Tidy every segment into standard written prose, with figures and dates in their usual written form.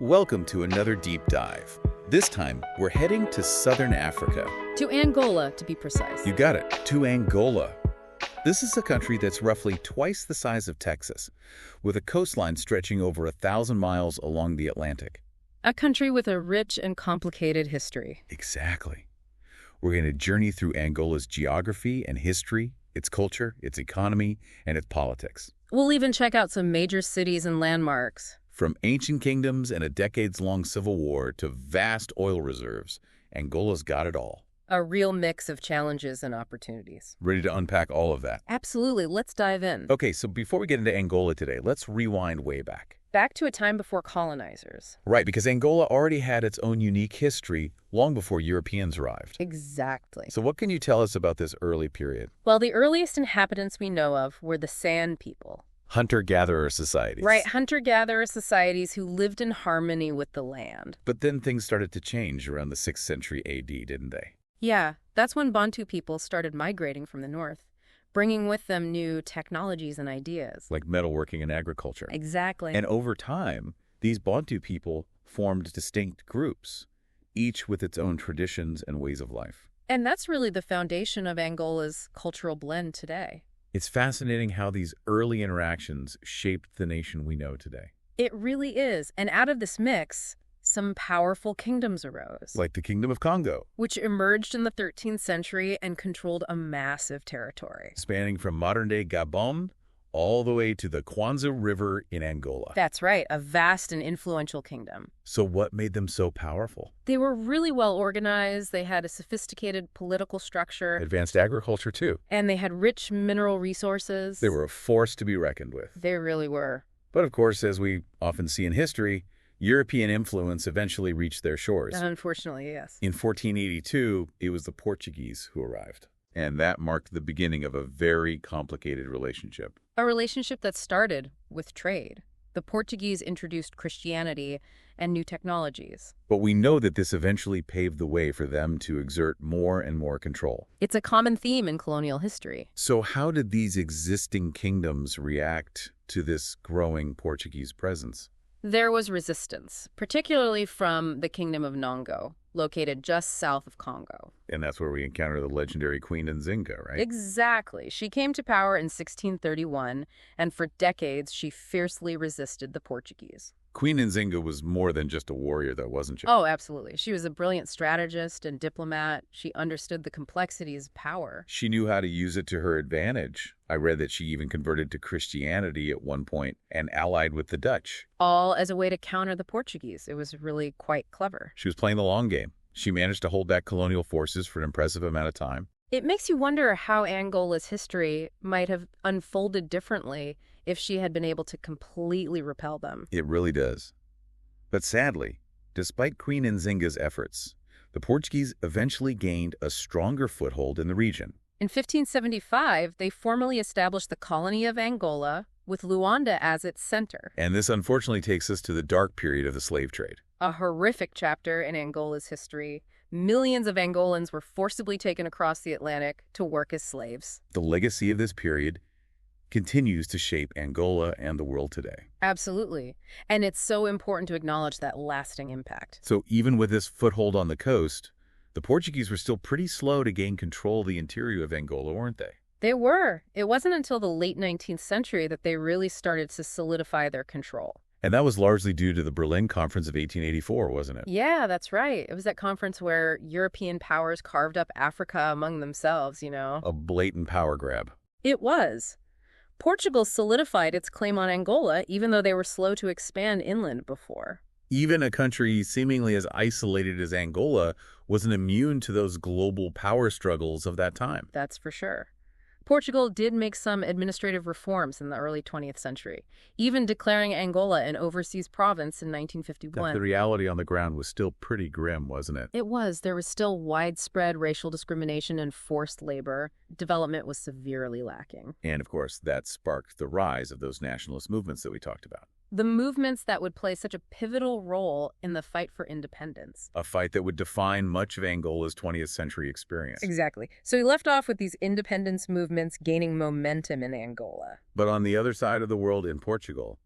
Welcome to another deep dive. This time, we're heading to southern Africa. To Angola, to be precise. You got it, to Angola. This is a country that's roughly twice the size of Texas, with a coastline stretching over 1,000 miles along the Atlantic. A country with a rich and complicated history. Exactly. We're going to journey through Angola's geography and history, its culture, its economy, and its politics. We'll even check out some major cities and landmarks. From ancient kingdoms and a decades-long civil war to vast oil reserves, Angola's got it all. A real mix of challenges and opportunities. Ready to unpack all of that? Absolutely. Let's dive in. Okay, so before we get into Angola today, let's rewind way back. Back to a time before colonizers. Right, because Angola already had its own unique history long before Europeans arrived. Exactly. So what can you tell us about this early period? Well, the earliest inhabitants we know of were the San people. Hunter-gatherer societies. Right, hunter-gatherer societies who lived in harmony with the land. But then things started to change around the 6th century AD, didn't they? Yeah, that's when Bantu people started migrating from the north, bringing with them new technologies and ideas. Like metalworking and agriculture. Exactly. And over time, these Bantu people formed distinct groups, each with its own traditions and ways of life. And that's really the foundation of Angola's cultural blend today. It's fascinating how these early interactions shaped the nation we know today. It really is. And out of this mix, some powerful kingdoms arose. Like the Kingdom of Congo. Which emerged in the 13th century and controlled a massive territory. Spanning from modern-day Gabon all the way to the Kwanza River in Angola. That's right, a vast and influential kingdom. So what made them so powerful? They were really well organized, they had a sophisticated political structure. Advanced agriculture, too. And they had rich mineral resources. They were a force to be reckoned with. They really were. But of course, as we often see in history, European influence eventually reached their shores. Unfortunately, yes. In 1482, it was the Portuguese who arrived. And that marked the beginning of a very complicated relationship. A relationship that started with trade. The Portuguese introduced Christianity and new technologies. But we know that this eventually paved the way for them to exert more and more control. It's a common theme in colonial history. So how did these existing kingdoms react to this growing Portuguese presence? There was resistance, particularly from the Kingdom of Nongo, located just south of Congo. And that's where we encounter the legendary Queen Nzinga, right? Exactly. She came to power in 1631, and for decades she fiercely resisted the Portuguese. Queen Nzinga was more than just a warrior, though, wasn't she? Oh, absolutely. She was a brilliant strategist and diplomat. She understood the complexities of power. She knew how to use it to her advantage. I read that she even converted to Christianity at one point and allied with the Dutch. All as a way to counter the Portuguese. It was really quite clever. She was playing the long game. She managed to hold back colonial forces for an impressive amount of time. It makes you wonder how Angola's history might have unfolded differently if she had been able to completely repel them. It really does. But sadly, despite Queen Nzinga's efforts, the Portuguese eventually gained a stronger foothold in the region. In 1575, they formally established the colony of Angola, with Luanda as its center. And this unfortunately takes us to the dark period of the slave trade. A horrific chapter in Angola's history. Millions of Angolans were forcibly taken across the Atlantic to work as slaves. The legacy of this period continues to shape Angola and the world today. Absolutely. And it's so important to acknowledge that lasting impact. So even with this foothold on the coast, the Portuguese were still pretty slow to gain control of the interior of Angola, weren't they? They were. It wasn't until the late 19th century that they really started to solidify their control. And that was largely due to the Berlin Conference of 1884, wasn't it? Yeah, that's right. It was that conference where European powers carved up Africa among themselves, you know. A blatant power grab. It was. Portugal solidified its claim on Angola, even though they were slow to expand inland before. Even a country seemingly as isolated as Angola wasn't immune to those global power struggles of that time. That's for sure. Portugal did make some administrative reforms in the early 20th century, even declaring Angola an overseas province in 1951. The reality on the ground was still pretty grim, wasn't it? It was. There was still widespread racial discrimination and forced labor. Development was severely lacking. And, of course, that sparked the rise of those nationalist movements that we talked about. The movements that would play such a pivotal role in the fight for independence. A fight that would define much of Angola's 20th century experience. Exactly. So we left off with these independence movements gaining momentum in Angola. But on the other side of the world in Portugal,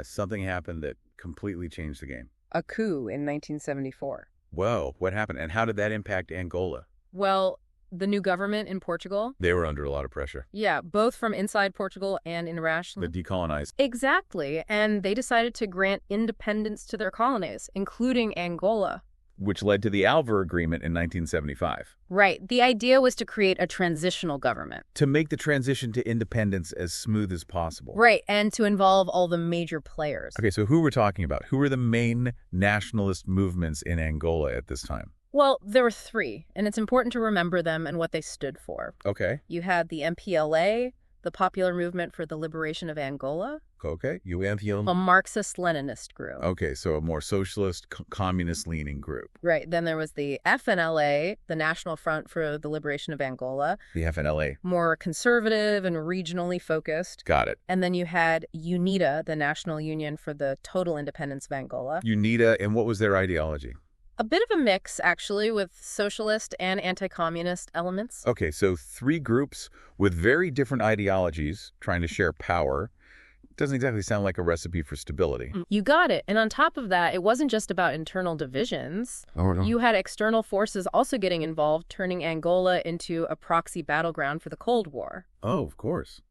something happened that completely changed the game? A coup in 1974. Whoa, what happened? And how did that impact Angola? Well, the new government in Portugal, They were under a lot of pressure. yeah, both from inside Portugal and internationally. The decolonized. Exactly, and they decided to grant independence to their colonies, including Angola. Which led to the Alvar Agreement in 1975. Right. The idea was to create a transitional government. To make the transition to independence as smooth as possible. Right, and to involve all the major players. Okay, so who we're talking about? Who were the main nationalist movements in Angola at this time? Well, there were three, and it's important to remember them and what they stood for. Okay. You had the MPLA, the Popular Movement for the Liberation of Angola, Okay. a Marxist-Leninist group. Okay, so a more socialist, communist-leaning group. Right. Then there was the FNLA, the National Front for the Liberation of Angola, The FNLA. more conservative and regionally focused. Got it. And then you had UNITA, the National Union for the Total Independence of Angola. UNITA, and what was their ideology? A bit of a mix, actually, with socialist and anti-communist elements. Okay, so three groups with very different ideologies trying to share power. Doesn't exactly sound like a recipe for stability. You got it. And on top of that, it wasn't just about internal divisions. Oh, no. You had external forces also getting involved, turning Angola into a proxy battleground for the Cold War. Oh, of course.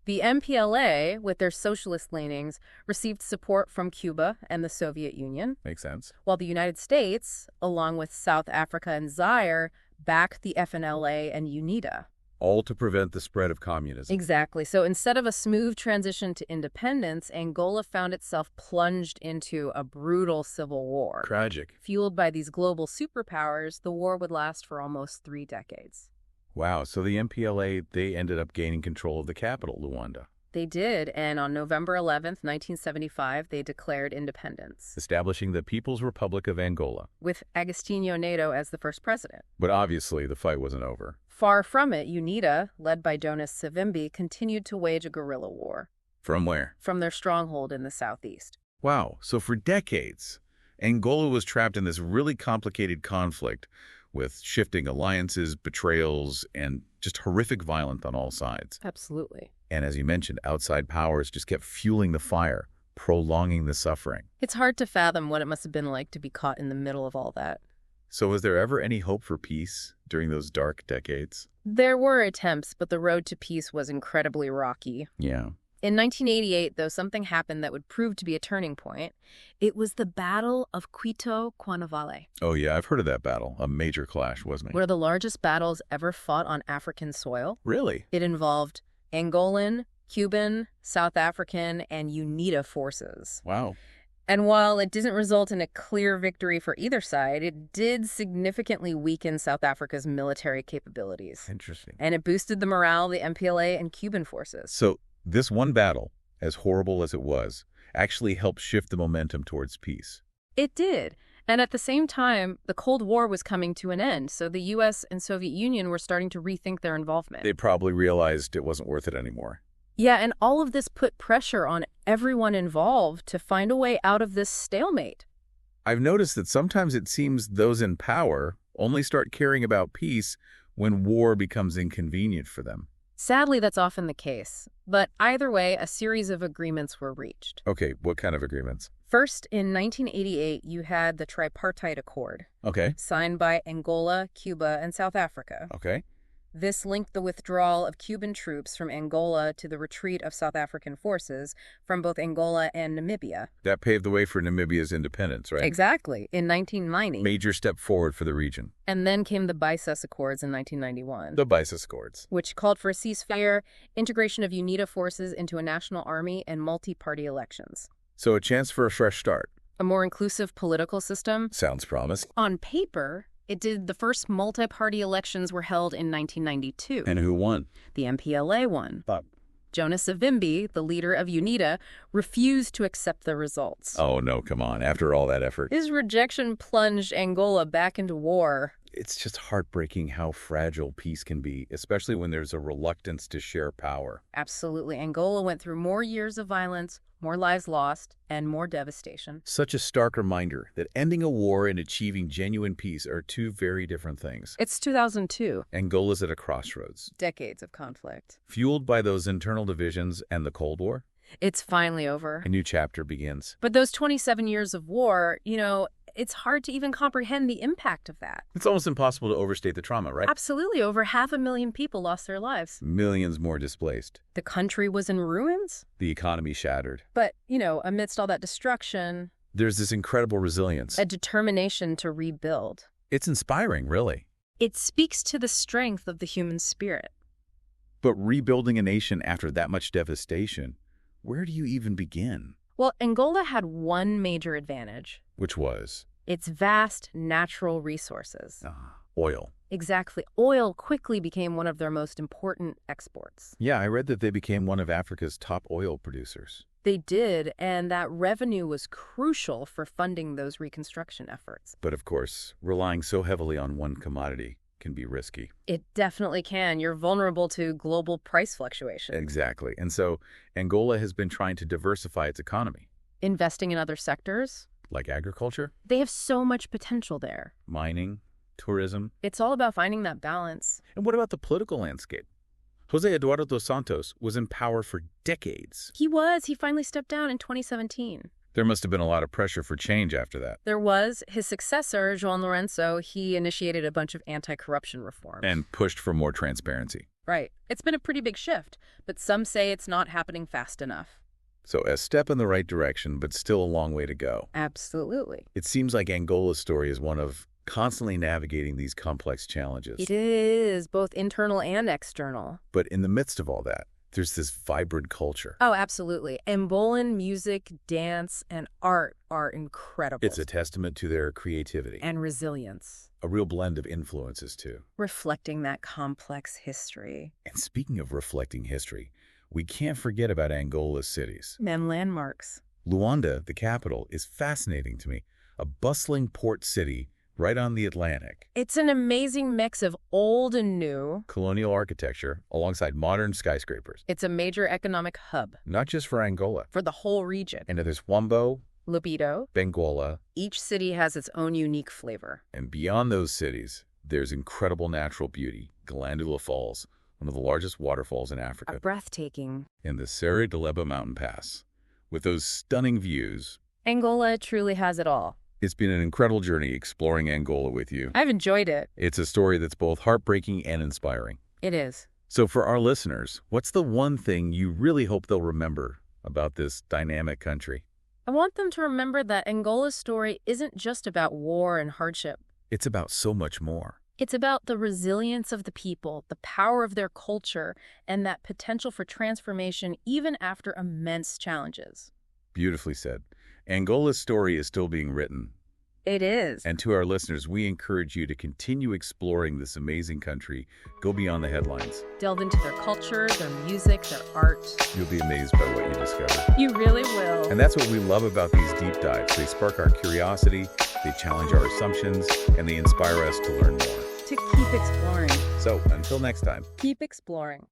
The MPLA, with their socialist leanings, received support from Cuba and the Soviet Union, Makes sense. while the United States, along with South Africa and Zaire, backed the FNLA and UNITA. All to prevent the spread of communism. Exactly. So instead of a smooth transition to independence, Angola found itself plunged into a brutal civil war. Tragic. Fueled by these global superpowers, the war would last for almost 3 decades. Wow, so the MPLA, they ended up gaining control of the capital, Luanda, They did, and on November 11th, 1975, they declared independence, establishing the People's Republic of Angola. with Agostinho Neto as the first president. But obviously, the fight wasn't over. Far from it, UNITA, led by Jonas Savimbi, continued to wage a guerrilla war From where? from their stronghold in the southeast. Wow, so for decades, Angola was trapped in this really complicated conflict with shifting alliances, betrayals, and just horrific violence on all sides. Absolutely. And as you mentioned, outside powers just kept fueling the fire, prolonging the suffering. It's hard to fathom what it must have been like to be caught in the middle of all that. So was there ever any hope for peace during those dark decades? There were attempts, but the road to peace was incredibly rocky. Yeah. In 1988, though, something happened that would prove to be a turning point. It was the Battle of Quito Cuanavale, Oh, yeah, I've heard of that battle. A major clash, wasn't it? one of the largest battles ever fought on African soil. Really? It involved Angolan, Cuban, South African, and UNITA forces. Wow. And while it didn't result in a clear victory for either side, it did significantly weaken South Africa's military capabilities. Interesting. And it boosted the morale of the MPLA and Cuban forces. So this one battle, as horrible as it was, actually helped shift the momentum towards peace. It did. And at the same time, the Cold War was coming to an end, so the U.S. and Soviet Union were starting to rethink their involvement. They probably realized it wasn't worth it anymore. Yeah, and all of this put pressure on everyone involved to find a way out of this stalemate. I've noticed that sometimes it seems those in power only start caring about peace when war becomes inconvenient for them. Sadly, that's often the case. But either way, a series of agreements were reached. Okay, what kind of agreements? First, in 1988, you had the Tripartite Accord, Okay, signed by Angola, Cuba, and South Africa. okay. This linked the withdrawal of Cuban troops from Angola to the retreat of South African forces from both Angola and Namibia. That paved the way for Namibia's independence, right? Exactly, in 1990. Major step forward for the region. And then came the Bices Accords in 1991, The Bices Accords. which called for a ceasefire, integration of UNITA forces into a national army, and multi-party elections. So a chance for a fresh start. A more inclusive political system. Sounds promising. On paper, it did. The first multi-party elections were held in 1992. And who won? The MPLA won. Bob. Jonas Savimbi, the leader of UNITA, refused to accept the results. Oh, no, come on. After all that effort. His rejection plunged Angola back into war. It's just heartbreaking how fragile peace can be, especially when there's a reluctance to share power. Absolutely. Angola went through more years of violence, more lives lost, and more devastation. Such a stark reminder that ending a war and achieving genuine peace are two very different things. It's 2002. Angola's at a crossroads. Decades of conflict. Fueled by those internal divisions and the Cold War? It's finally over. A new chapter begins. But those 27 years of war, it's hard to even comprehend the impact of that. It's almost impossible to overstate the trauma, right? Absolutely. Over 500,000 people lost their lives. Millions more displaced. The country was in ruins. The economy shattered. But, amidst all that destruction, There's this incredible resilience. a determination to rebuild. It's inspiring, really. It speaks to the strength of the human spirit. But rebuilding a nation after that much devastation, where do you even begin? Well, Angola had one major advantage. Which was? Its vast natural resources. Oil. Exactly. Oil quickly became one of their most important exports. Yeah, I read that they became one of Africa's top oil producers. They did, and that revenue was crucial for funding those reconstruction efforts. But of course, relying so heavily on one commodity can be risky. It definitely can. You're vulnerable to global price fluctuations. Exactly. And so Angola has been trying to diversify its economy. Investing in other sectors. Like agriculture, They have so much potential there. mining, tourism. It's all about finding that balance. And what about the political landscape? Jose Eduardo dos Santos was in power for decades. He finally stepped down in 2017. There must have been a lot of pressure for change after that. There was his successor, João Lourenço. He initiated a bunch of anti-corruption reforms. And pushed for more transparency. Right. It's been a pretty big shift, but some say it's not happening fast enough. So a step in the right direction, but still a long way to go. Absolutely. It seems like Angola's story is one of constantly navigating these complex challenges. It is, both internal and external. But in the midst of all that, there's this vibrant culture. Oh, absolutely. Angolan music, dance, and art are incredible. It's a testament to their creativity. And resilience. A real blend of influences, too. Reflecting that complex history. And speaking of reflecting history, we can't forget about Angola's cities. And landmarks. Luanda, the capital, is fascinating to me. A bustling port city right on the Atlantic. It's an amazing mix of old and new. Colonial architecture alongside modern skyscrapers. It's a major economic hub. Not just for Angola. For the whole region. And there's Wambo, Lobito. Benguela. Each city has its own unique flavor. And beyond those cities, there's incredible natural beauty. Glandula Falls, one of the largest waterfalls in Africa. Breathtaking. And the Serra de Leba mountain pass. With those stunning views. Angola truly has it all. It's been an incredible journey exploring Angola with you. I've enjoyed it. It's a story that's both heartbreaking and inspiring. It is. So for our listeners, what's the one thing you really hope they'll remember about this dynamic country? I want them to remember that Angola's story isn't just about war and hardship. It's about so much more. It's about the resilience of the people, the power of their culture, and that potential for transformation even after immense challenges. Beautifully said. Angola's story is still being written. It is. And to our listeners, we encourage you to continue exploring this amazing country. Go beyond the headlines. Delve into their culture, their music, their art. You'll be amazed by what you discover. You really will. And that's what we love about these deep dives. They spark our curiosity, they challenge our assumptions, and they inspire us to learn more. To keep exploring. So, until next time. Keep exploring.